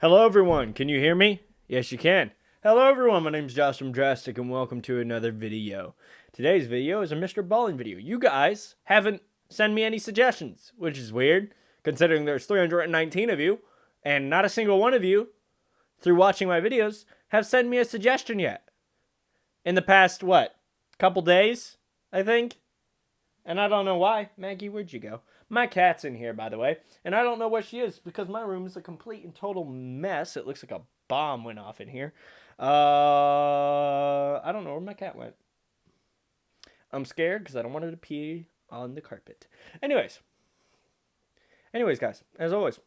Hello everyone, can you hear me? Yes you can. Hello everyone, my name is JoshJrumJrastic and welcome to another video. Today's video is a Mr. Ballen video. You guys haven't sent me any suggestions, which is weird, considering there's 319 of you, and not a single one of you, through watching my videos, have sent me a suggestion yet. In the past, couple days, I think? And I don't know why. Maggie, where'd you go? My cat's in here, by the way, and I don't know where she is because my room is a complete and total mess. It looks like a bomb went off in here. I don't know where my cat went. I'm scared because I don't want her to pee on the carpet. Anyways, guys, as always,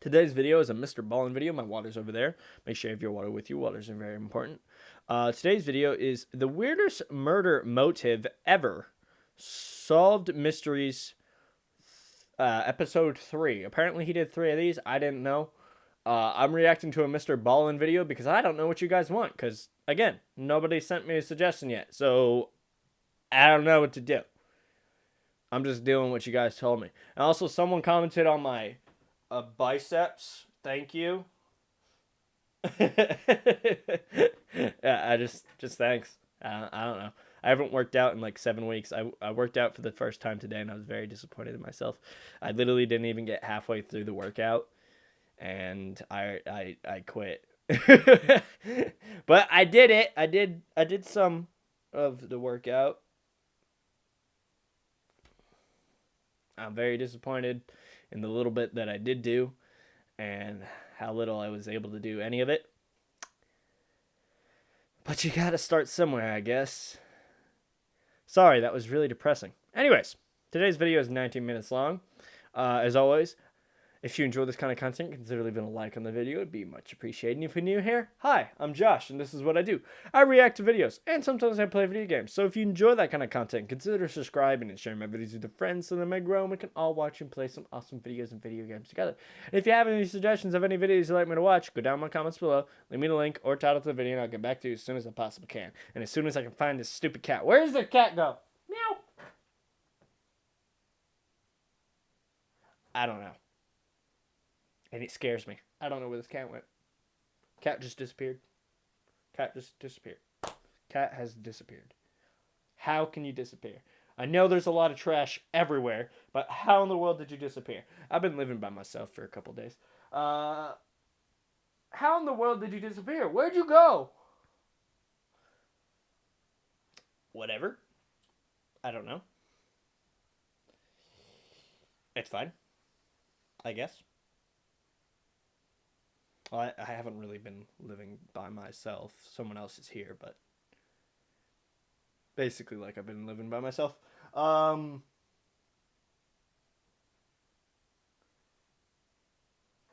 today's video is a Mr. Ballen video. My water's over there. Make sure you have your water with you. Waters are very important. Today's video is the weirdest murder motive ever. Solved Mysteries episode 3. Apparently he did 3 of these. I didn't know. I'm reacting to a Mr. Ballen video because I don't know what you guys want. Because, again, nobody sent me a suggestion yet. So, I don't know what to do. I'm just doing what you guys told me. And also, someone commented on my biceps. Thank you. Yeah, just thanks. I don't know. I haven't worked out in like 7 weeks. I worked out for the first time today, and I was very disappointed in myself. I literally didn't even get halfway through the workout, and I quit. But I did it. I did some of the workout. I'm very disappointed in the little bit that I did do, and how little I was able to do any of it. But you gotta start somewhere, I guess. Sorry, that was really depressing. Anyways, today's video is 19 minutes long. As always, if you enjoy this kind of content, consider leaving a like on the video. It'd be much appreciated. And if you're new here, hi, I'm Josh, and this is what I do. I react to videos, and sometimes I play video games. So if you enjoy that kind of content, consider subscribing and sharing my videos with your friends so that they grow and we can all watch and play some awesome videos and video games together. And if you have any suggestions of any videos you'd like me to watch, go down in my comments below, leave me the link or title to the video, and I'll get back to you as soon as I possibly can. And as soon as I can find this stupid cat. Where does the cat go? Meow. I don't know. And it scares me. I don't know where this cat went. Cat just disappeared. Cat just disappeared. Cat has disappeared. How can you disappear? I know there's a lot of trash everywhere, but how in the world did you disappear? I've been living by myself for a couple days. How in the world did you disappear? Where'd you go? Whatever. I don't know. It's fine. I guess. Well, I haven't really been living by myself. Someone else is here, but basically like I've been living by myself.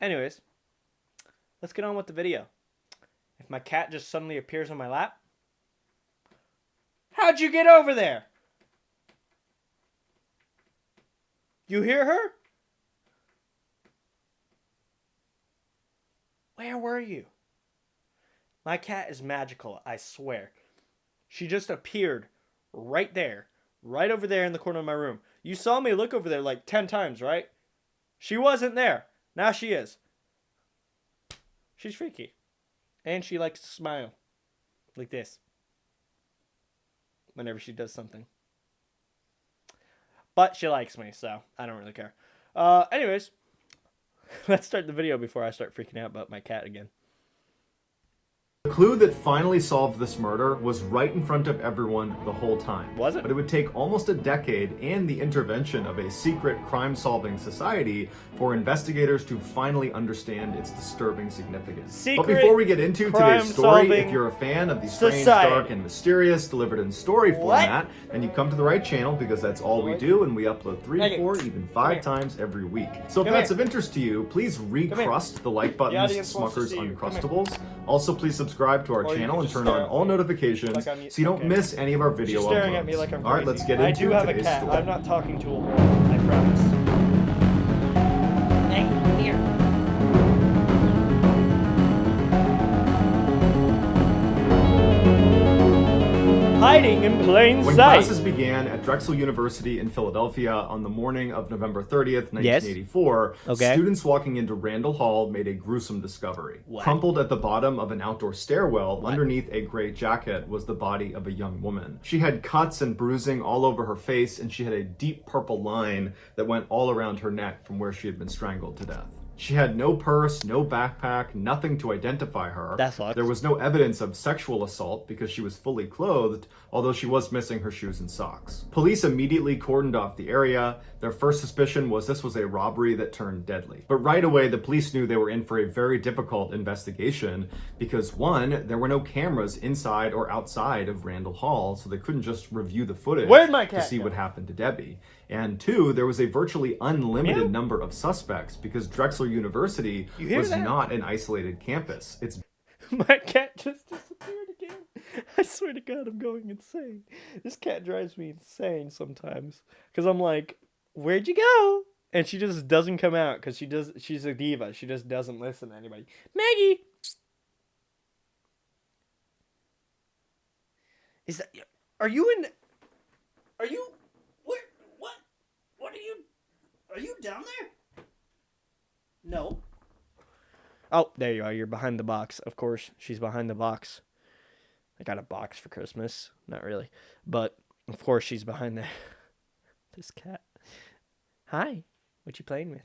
Anyways, let's get on with the video. If my cat just suddenly appears on my lap. How'd you get over there? You hear her? Where were you? My cat is magical, I swear. She just appeared right there. Right over there in the corner of my room. You saw me look over there like 10 times, right? She wasn't there. Now she is. She's freaky. And she likes to smile. Like this. Whenever she does something. But she likes me, so I don't really care. Anyways. Let's start the video before I start freaking out about my cat again. The clue that finally solved this murder was right in front of everyone the whole time. Was it? But it would take almost a decade and the intervention of a secret crime-solving society for investigators to finally understand its disturbing significance. But before we get into today's story, if you're a fan of the strange, dark, and mysterious delivered in story format, then you come to the right channel because that's all we do, and we upload 3, 4, even 5 times every week. So if that's of interest to you, please recrust the like buttons, Smucker's Uncrustables. Also, please subscribe to our channel and turn on all notifications so you don't miss any of our video uploads. Staring at me like I'm crazy. All right, let's get into today's story. I do have a cat. I'm not talking to a wall. I promise. Hey, come here. Hi, hiding in plain When sight. classes began at Drexel University in Philadelphia on the morning of November 30th, 1984, students walking into Randall Hall made a gruesome discovery. Crumpled at the bottom of an outdoor stairwell underneath a gray jacket was the body of a young woman. She had cuts and bruising all over her face, and she had a deep purple line that went all around her neck from where she had been strangled to death. She had no purse, no backpack, nothing to identify her. That sucks. There was no evidence of sexual assault because she was fully clothed, although she was missing her shoes and socks. Police immediately cordoned off the area. Their first suspicion was this was a robbery that turned deadly. But right away, the police knew they were in for a very difficult investigation because, one, there were no cameras inside or outside of Randall Hall, so they couldn't just review the footage to see what happened to Debbie. And two, there was a virtually unlimited number of suspects because Drexel University was not an isolated campus. It's My cat just disappeared again. I swear to God, I'm going insane. This cat drives me insane sometimes because I'm like, where'd you go? And she just doesn't come out because she's a diva. She just doesn't listen to anybody. Maggie! Is that... Are you in... Are you... Where... What? What are you... Are you down there? No. Oh, there you are. You're behind the box. Of course, she's behind the box. I got a box for Christmas. Not really. But, of course, she's behind there. This cat. Hi. What you playing with?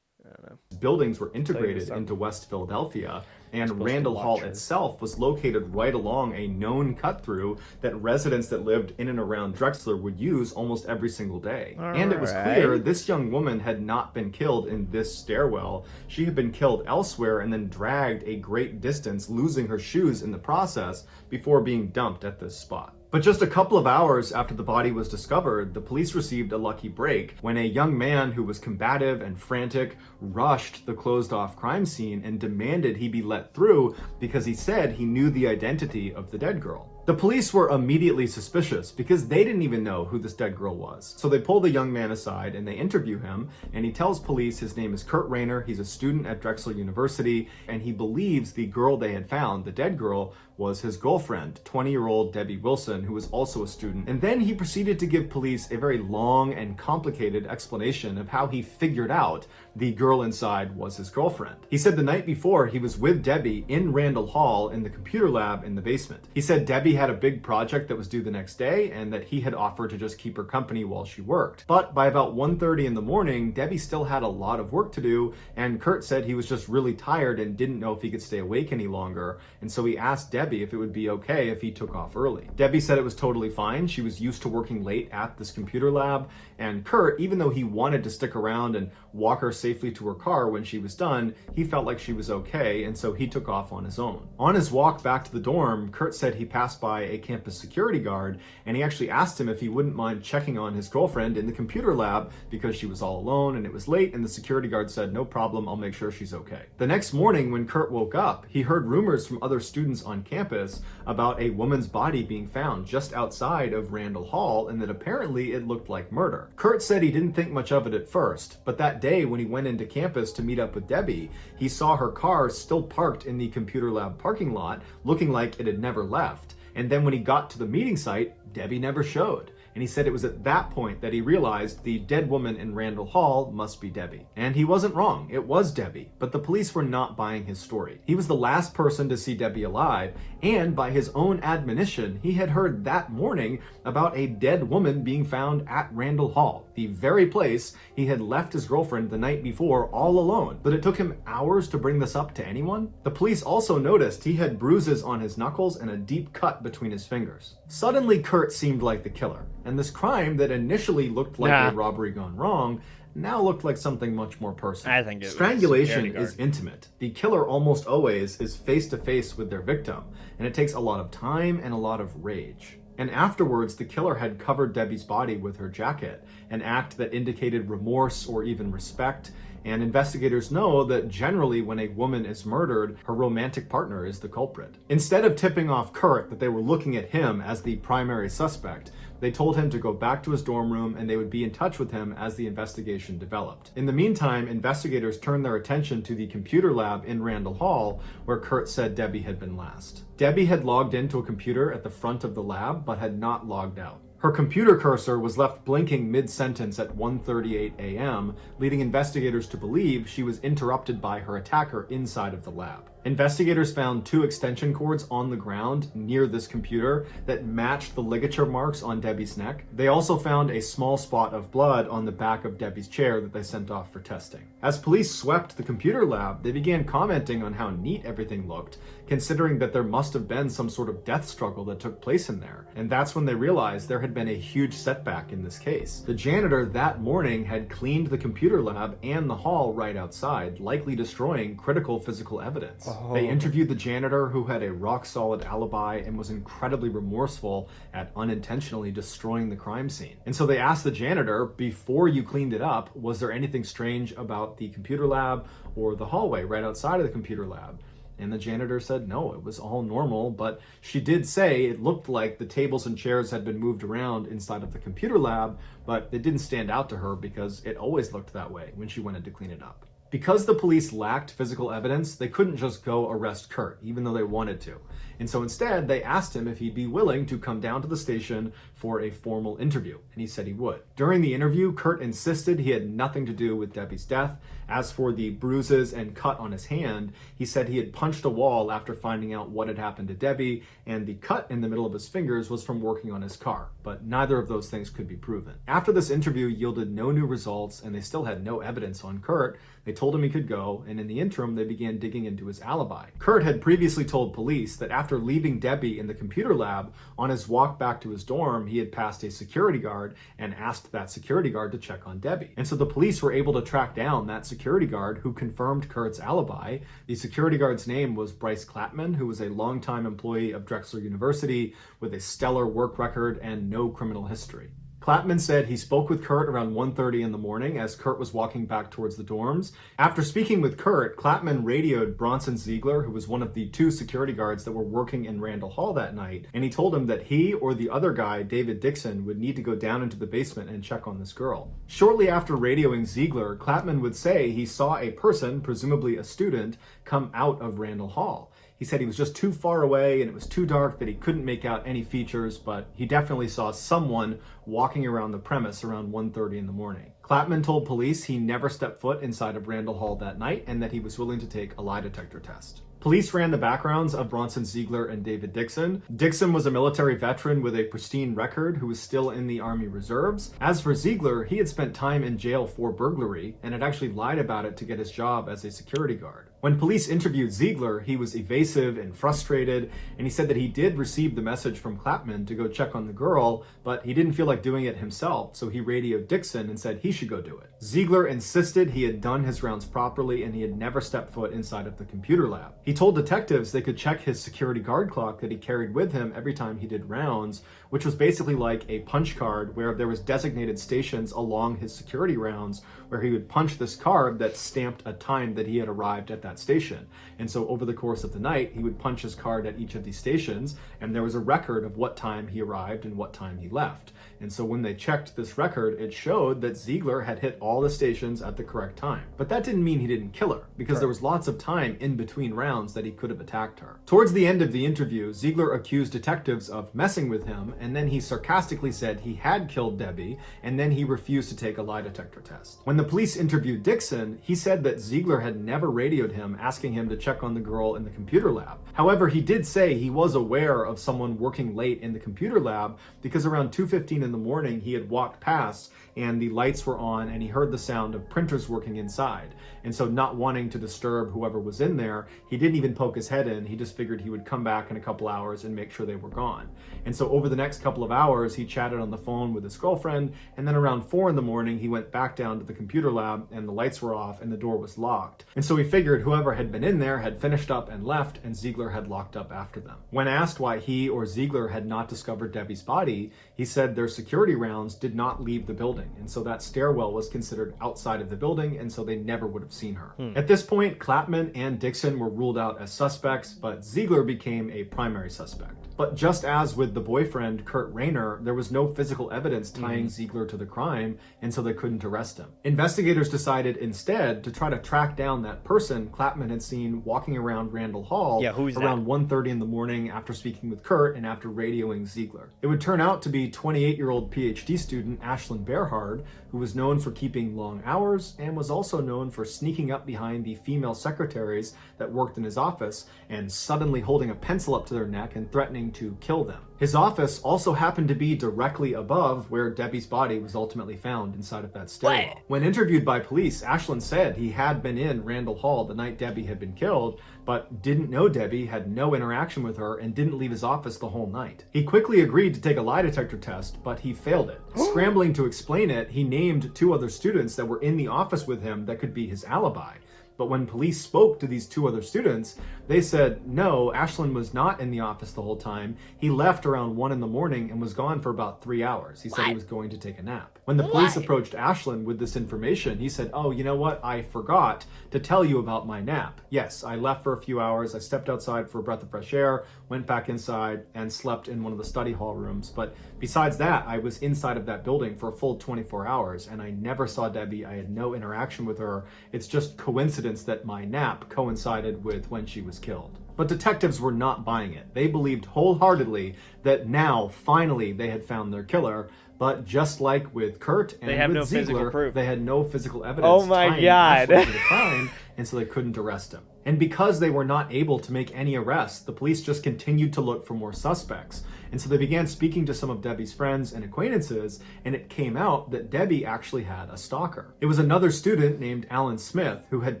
I don't know. Buildings were integrated into West Philadelphia, and Randall Hall itself was located right along a known cut-through that residents that lived in and around Drexler would use almost every single day. And it was clear this young woman had not been killed in this stairwell. She had been killed elsewhere and then dragged a great distance, losing her shoes in the process before being dumped at this spot. But just a couple of hours after the body was discovered, the police received a lucky break when a young man who was combative and frantic rushed the closed-off crime scene and demanded he be let through because he said he knew the identity of the dead girl. The police were immediately suspicious because they didn't even know who this dead girl was. So they pull the young man aside and they interview him, and he tells police his name is Kurt Rayner, he's a student at Drexel University, and he believes the girl they had found, the dead girl, was his girlfriend, 20-year-old Debbie Wilson, who was also a student. And then he proceeded to give police a very long and complicated explanation of how he figured out the girl inside was his girlfriend. He said the night before he was with Debbie in Randall Hall in the computer lab in the basement. He said Debbie had a big project that was due the next day and that he had offered to just keep her company while she worked. But by about 1:30 in the morning, Debbie still had a lot of work to do, and Kurt said he was just really tired and didn't know if he could stay awake any longer, and so he asked Debbie if it would be okay if he took off early. Debbie said it was totally fine. She was used to working late at this computer lab, and Kurt, even though he wanted to stick around and walk her safely to her car when she was done, he felt like she was okay, and so he took off on his own. On his walk back to the dorm, Kurt said he passed by a campus security guard, and he actually asked him if he wouldn't mind checking on his girlfriend in the computer lab because she was all alone and it was late, and the security guard said, no problem, I'll make sure she's okay. The next morning when Kurt woke up, he heard rumors from other students on campus about a woman's body being found just outside of Randall Hall, and that apparently it looked like murder. Kurt said he didn't think much of it at first, but that day when he went into campus to meet up with Debbie, he saw her car still parked in the computer lab parking lot, looking like it had never left. And then when he got to the meeting site, Debbie never showed. And he said it was at that point that he realized the dead woman in Randall Hall must be Debbie. And he wasn't wrong, it was Debbie, but the police were not buying his story. He was the last person to see Debbie alive, and by his own admonition, he had heard that morning about a dead woman being found at Randall Hall, the very place he had left his girlfriend the night before all alone. But it took him hours to bring this up to anyone. The police also noticed he had bruises on his knuckles and a deep cut between his fingers. Suddenly, Kurt seemed like the killer, and this crime that initially looked like a robbery gone wrong now looked like something much more personal. I think it Strangulation is intimate. The killer almost always is face to face with their victim, and it takes a lot of time and a lot of rage. And afterwards, the killer had covered Debbie's body with her jacket, an act that indicated remorse or even respect. And investigators know that generally when a woman is murdered, her romantic partner is the culprit. Instead of tipping off Kurt that they were looking at him as the primary suspect, They told him to go back to his dorm room and they would be in touch with him as the investigation developed. In the meantime, investigators turned their attention to the computer lab in Randall Hall, where Kurt said Debbie had been last. Debbie had logged into a computer at the front of the lab, but had not logged out. Her computer cursor was left blinking mid-sentence at 1:38 a.m., leading investigators to believe she was interrupted by her attacker inside of the lab. Investigators found 2 extension cords on the ground near this computer that matched the ligature marks on Debbie's neck. They also found a small spot of blood on the back of Debbie's chair that they sent off for testing. As police swept the computer lab, they began commenting on how neat everything looked, considering that there must have been some sort of death struggle that took place in there. And that's when they realized there had been a huge setback in this case. The janitor that morning had cleaned the computer lab and the hall right outside, likely destroying critical physical evidence. They interviewed the janitor, who had a rock-solid alibi and was incredibly remorseful at unintentionally destroying the crime scene. And so they asked the janitor, before you cleaned it up, was there anything strange about the computer lab or the hallway right outside of the computer lab? And the janitor said no, it was all normal, but she did say it looked like the tables and chairs had been moved around inside of the computer lab, but it didn't stand out to her because it always looked that way when she went in to clean it up. Because the police lacked physical evidence, they couldn't just go arrest Kurt, even though they wanted to. And so instead, they asked him if he'd be willing to come down to the station for a formal interview, and he said he would. During the interview, Kurt insisted he had nothing to do with Debbie's death. As for the bruises and cut on his hand, he said he had punched a wall after finding out what had happened to Debbie, and the cut in the middle of his fingers was from working on his car, but neither of those things could be proven. After this interview yielded no new results, and they still had no evidence on Kurt, they told him he could go, and in the interim, they began digging into his alibi. Kurt had previously told police that after leaving Debbie in the computer lab, on his walk back to his dorm, he had passed a security guard and asked that security guard to check on Debbie. And so the police were able to track down that security guard who confirmed Kurt's alibi. The security guard's name was Bryce Clapman, who was a longtime employee of Drexel University with a stellar work record and no criminal history. Clapman said he spoke with Kurt around 1:30 in the morning as Kurt was walking back towards the dorms. After speaking with Kurt, Clapman radioed Bronson Ziegler, who was one of the 2 security guards that were working in Randall Hall that night, and he told him that he or the other guy, David Dixon, would need to go down into the basement and check on this girl. Shortly after radioing Ziegler, Clapman would say he saw a person, presumably a student, come out of Randall Hall. He said he was just too far away and it was too dark that he couldn't make out any features, but he definitely saw someone walking around the premise around 1:30 in the morning. Clapman told police he never stepped foot inside of Randall Hall that night and that he was willing to take a lie detector test. Police ran the backgrounds of Bronson Ziegler and David Dixon. Dixon was a military veteran with a pristine record who was still in the Army Reserves. As for Ziegler, he had spent time in jail for burglary and had actually lied about it to get his job as a security guard. When police interviewed Ziegler, he was evasive and frustrated, and he said that he did receive the message from Clapman to go check on the girl, but he didn't feel like doing it himself, so he radioed Dixon and said he should go do it. Ziegler insisted he had done his rounds properly and he had never stepped foot inside of the computer lab. He told detectives they could check his security guard clock that he carried with him every time he did rounds, which was basically like a punch card where there was designated stations along his security rounds where he would punch this card that stamped a time that he had arrived at that station. And so over the course of the night, he would punch his card at each of these stations, and there was a record of what time he arrived and what time he left. And so when they checked this record, it showed that Ziegler had hit all the stations at the correct time. But that didn't mean he didn't kill her, because there was lots of time in between rounds that he could have attacked her. Towards the end of the interview, Ziegler accused detectives of messing with him, and then he sarcastically said he had killed Debbie, and then he refused to take a lie detector test. When the police interviewed Dixon, he said that Ziegler had never radioed him asking him to check on the girl in the computer lab. However, he did say he was aware of someone working late in the computer lab because around 2:15 in the morning he had walked past and the lights were on and he heard the sound of printers working inside. And so not wanting to disturb whoever was in there, he didn't even poke his head in. He just figured he would come back in a couple hours and make sure they were gone. And so over the next couple of hours, he chatted on the phone with his girlfriend, and then around 4 in the morning, he went back down to the computer lab and the lights were off and the door was locked. And so he figured whoever had been in there had finished up and left, and Ziegler had locked up after them. When asked why he or Ziegler had not discovered Debbie's body, he said their security rounds did not leave the building, and so that stairwell was considered outside of the building, and so they never would have seen her. At this point, Clapman and Dixon were ruled out as suspects, but Ziegler became a primary suspect. But just as with the boyfriend, Kurt Rayner, there was no physical evidence tying Ziegler to the crime, and so they couldn't arrest him. Investigators decided instead to try to track down that person Clapman had seen walking around Randall Hall around 1:30 in the morning after speaking with Kurt and after radioing Ziegler. It would turn out to be 28-year-old PhD student Ashlyn Berhard, who was known for keeping long hours and was also known for sneaking up behind the female secretaries that worked in his office and suddenly holding a pencil up to their neck and threatening to kill them. His office also happened to be directly above where Debbie's body was ultimately found inside of that stairwell. When interviewed by police, Ashlyn said he had been in Randall Hall the night Debbie had been killed, but didn't know Debbie, had no interaction with her, and didn't leave his office the whole night. He quickly agreed to take a lie detector test, but he failed it. Scrambling to explain it, he named 2 other students that were in the office with him that could be his alibi. But when police spoke to these 2 other students, they said, no, Ashlyn was not in the office the whole time. He left around 1 in the morning and was gone for about 3 hours. He said he was going to take a nap. When the police approached Ashlyn with this information, he said, oh, you know what? I forgot to tell you about my nap. Yes, I left for a few hours. I stepped outside for a breath of fresh air, went back inside, and slept in one of the study hall rooms. But besides that, I was inside of that building for a full 24 hours, and I never saw Debbie. I had no interaction with her. It's just coincidence that my nap coincided with when she was killed. But detectives were not buying it. They believed wholeheartedly that now, finally, they had found their killer. But just like with Kurt and with Ziegler, they had no physical evidence tying Ashlyn to the crime, and so they couldn't arrest him. And because they were not able to make any arrests, the police just continued to look for more suspects. And so they began speaking to some of Debbie's friends and acquaintances, and it came out that Debbie actually had a stalker. It was another student named Alan Smith, who had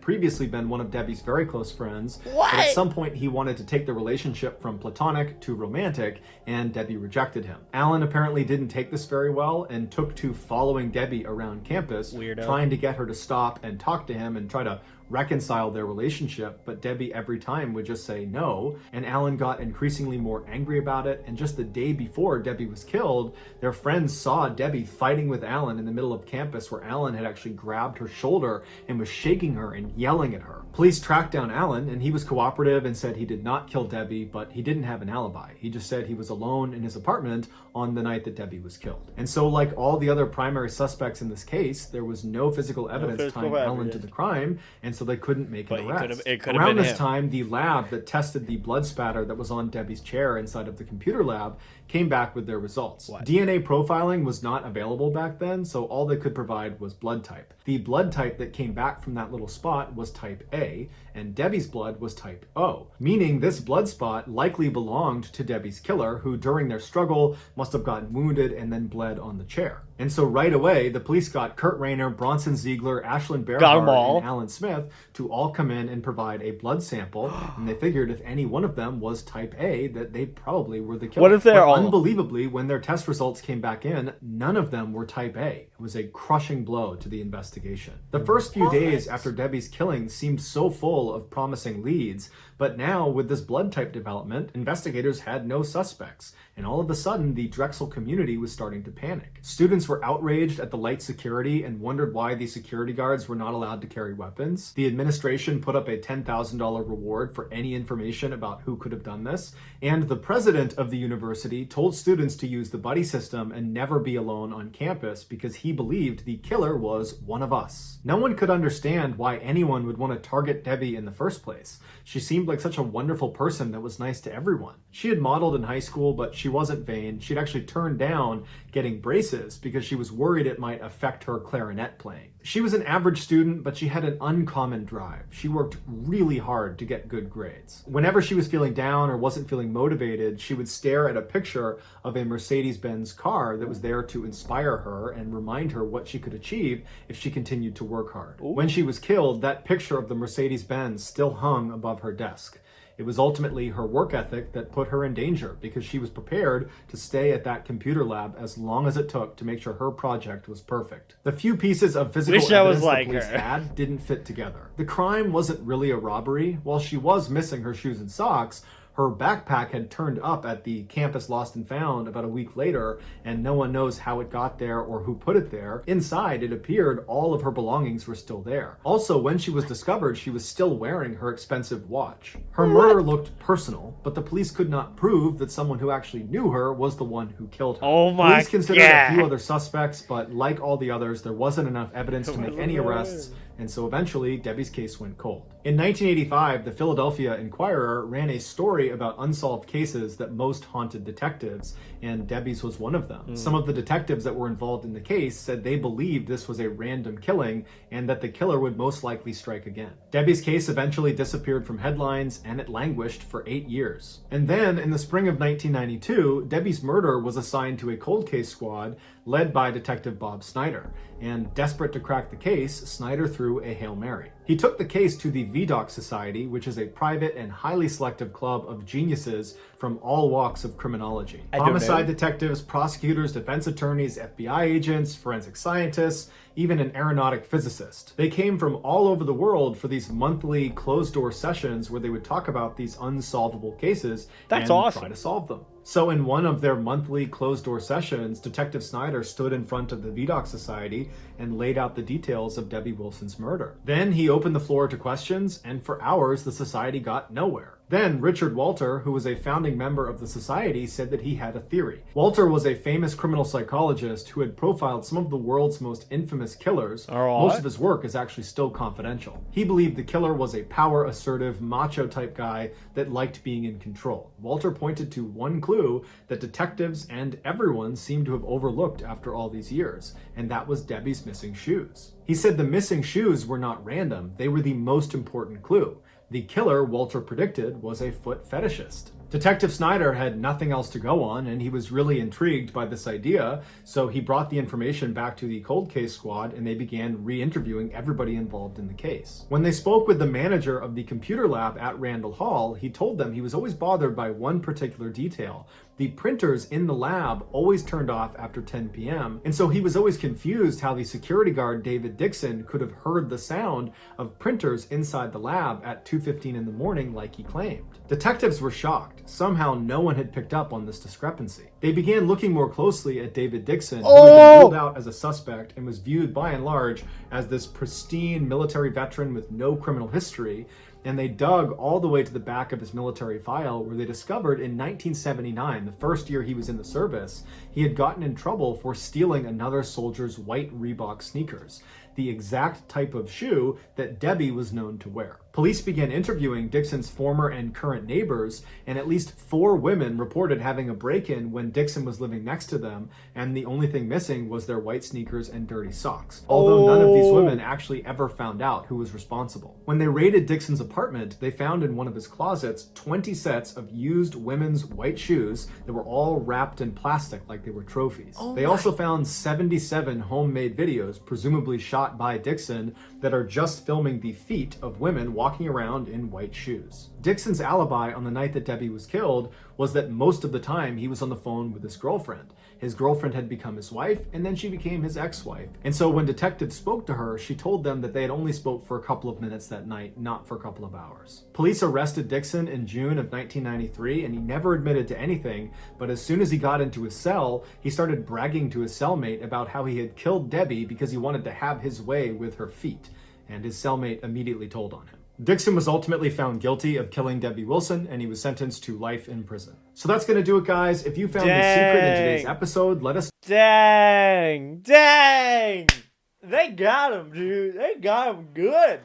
previously been one of Debbie's very close friends. But at some point, he wanted to take the relationship from platonic to romantic, and Debbie rejected him. Alan apparently didn't take this very well and took to following Debbie around campus, trying to get her to stop and talk to him and try to reconcile their relationship, but Debbie every time would just say no, and Alan got increasingly more angry about it. And just the day before Debbie was killed, their friends saw Debbie fighting with Alan in the middle of campus, where Alan had actually grabbed her shoulder and was shaking her and yelling at her. Police tracked down Alan, and he was cooperative and said he did not kill Debbie, but he didn't have an alibi. He just said he was alone in his apartment on the night that Debbie was killed. And so, like all the other primary suspects in this case, there was no physical evidence tying Alan to the crime, and so they couldn't make an arrest. Around this time, the lab that tested the blood spatter that was on Debbie's chair inside of the computer lab came back with their results. DNA profiling was not available back then, so all they could provide was blood type. The blood type that came back from that little spot was type A, and Debbie's blood was type O, meaning this blood spot likely belonged to Debbie's killer, who during their struggle must have gotten wounded and then bled on the chair. And so right away, the police got Kurt Rayner, Bronson Ziegler, Ashlyn Berhard, and Alan Smith to all come in and provide a blood sample, and they figured if any one of them was type A, that they probably were the killer. What if they're all... Unbelievably, when their test results came back in, none of them were type A. It was a crushing blow to the investigation. The first few days after Debbie's killing seemed so full of promising leads, but now with this blood type development, investigators had no suspects, and all of a sudden the Drexel community was starting to panic. Students were outraged at the light security and wondered why the security guards were not allowed to carry weapons. The administration put up a $10,000 reward for any information about who could have done this, and the president of the university told students to use the buddy system and never be alone on campus because he believed the killer was one of us. No one could understand why anyone would want to target Debbie in the first place. She seemed like such a wonderful person that was nice to everyone. She had modeled in high school, but she wasn't vain. She'd actually turned down getting braces because she was worried it might affect her clarinet playing. She was an average student, but she had an uncommon drive. She worked really hard to get good grades. Whenever she was feeling down or wasn't feeling motivated, she would stare at a picture of a Mercedes-Benz car that was there to inspire her and remind her what she could achieve if she continued to work hard. When she was killed, that picture of the Mercedes-Benz still hung above her desk. It was ultimately her work ethic that put her in danger because she was prepared to stay at that computer lab as long as it took to make sure her project was perfect. The few pieces of physical evidence the police had didn't fit together. The crime wasn't really a robbery. While she was missing her shoes and socks, Her backpack had turned up at the campus lost and found about a week later, and no one knows how it got there or who put it there. Inside, it appeared all of her belongings were still there. Also, when she was discovered, she was still wearing her expensive watch. Her murder looked personal, but the police could not prove that someone who actually knew her was the one who killed her. Oh my Police considered a few other suspects, but like all the others, there wasn't enough evidence to make any arrests, and so eventually Debbie's case went cold. In 1985, the Philadelphia Inquirer ran a story about unsolved cases that most haunted detectives, and Debbie's was one of them. Some of the detectives that were involved in the case said they believed this was a random killing and that the killer would most likely strike again. Debbie's case eventually disappeared from headlines, and it languished for 8 years. And then, in the spring of 1992, Debbie's murder was assigned to a cold case squad led by Detective Bob Snyder, and desperate to crack the case, Snyder threw a Hail Mary. He took the case to the VDOC Society, which is a private and highly selective club of geniuses from all walks of criminology. Homicide detectives, prosecutors, defense attorneys, FBI agents, forensic scientists, even an aeronautic physicist. They came from all over the world for these monthly closed-door sessions where they would talk about these unsolvable cases and try to solve them. So in one of their monthly closed-door sessions, Detective Snyder stood in front of the VDOC Society and laid out the details of Debbie Wilson's murder. Then he opened the floor to questions, and for hours the society got nowhere. Then Richard Walter, who was a founding member of the society, said that he had a theory. Walter was a famous criminal psychologist who had profiled some of the world's most infamous killers. Most of his work is actually still confidential. He believed the killer was a power-assertive, macho-type guy that liked being in control. Walter pointed to one clue that detectives and everyone seemed to have overlooked after all these years, and that was Debbie's missing shoes. He said the missing shoes were not random, they were the most important clue. The killer, Walter predicted, was a foot fetishist. Detective Snyder had nothing else to go on, and he was really intrigued by this idea, so he brought the information back to the cold case squad, and they began re-interviewing everybody involved in the case. When they spoke with the manager of the computer lab at Randall Hall, he told them he was always bothered by one particular detail. The printers in the lab always turned off after 10 p.m., and so he was always confused how the security guard David Dixon could have heard the sound of printers inside the lab at 2:15 in the morning like he claimed. Detectives were shocked. Somehow no one had picked up on this discrepancy. They began looking more closely at David Dixon, who had been ruled out as a suspect and was viewed by and large as this pristine military veteran with no criminal history, and they dug all the way to the back of his military file where they discovered in 1979, the first year he was in the service, he had gotten in trouble for stealing another soldier's white Reebok sneakers, the exact type of shoe that Debbie was known to wear. Police began interviewing Dixon's former and current neighbors, and at least 4 women reported having a break-in when Dixon was living next to them, and the only thing missing was their white sneakers and dirty socks. Although none of these women actually ever found out who was responsible. When they raided Dixon's apartment, they found in one of his closets 20 sets of used women's white shoes that were all wrapped in plastic like they were trophies. They also found 77 homemade videos, presumably shot by Dixon, that are just filming the feet of women walking around in white shoes. Dixon's alibi on the night that Debbie was killed was that most of the time he was on the phone with his girlfriend. His girlfriend had become his wife, and then she became his ex-wife. And so when detectives spoke to her, she told them that they had only spoke for a couple of minutes that night, not for a couple of hours. Police arrested Dixon in June of 1993, and he never admitted to anything, but as soon as he got into his cell, he started bragging to his cellmate about how he had killed Debbie because he wanted to have his way with her feet, and his cellmate immediately told on him. Dixon was ultimately found guilty of killing Debbie Wilson, and he was sentenced to life in prison. So that's going to do it, guys. If you found the secret in today's episode, let us... Dang! They got him, dude. They got him good.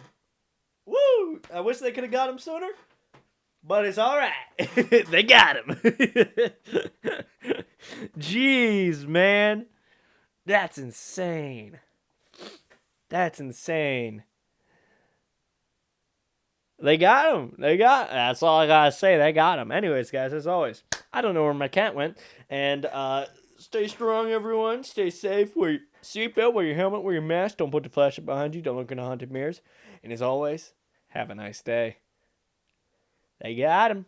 Woo! I wish they could have got him sooner, but it's all right. They got him. Jeez, man. That's insane. That's insane. They got him. That's all I gotta say. They got him. Anyways, guys, as always, I don't know where my cat went. And stay strong, everyone. Stay safe. Wear your seatbelt, wear your helmet, wear your mask. Don't put the flashlight behind you. Don't look in the haunted mirrors. And as always, have a nice day. They got him.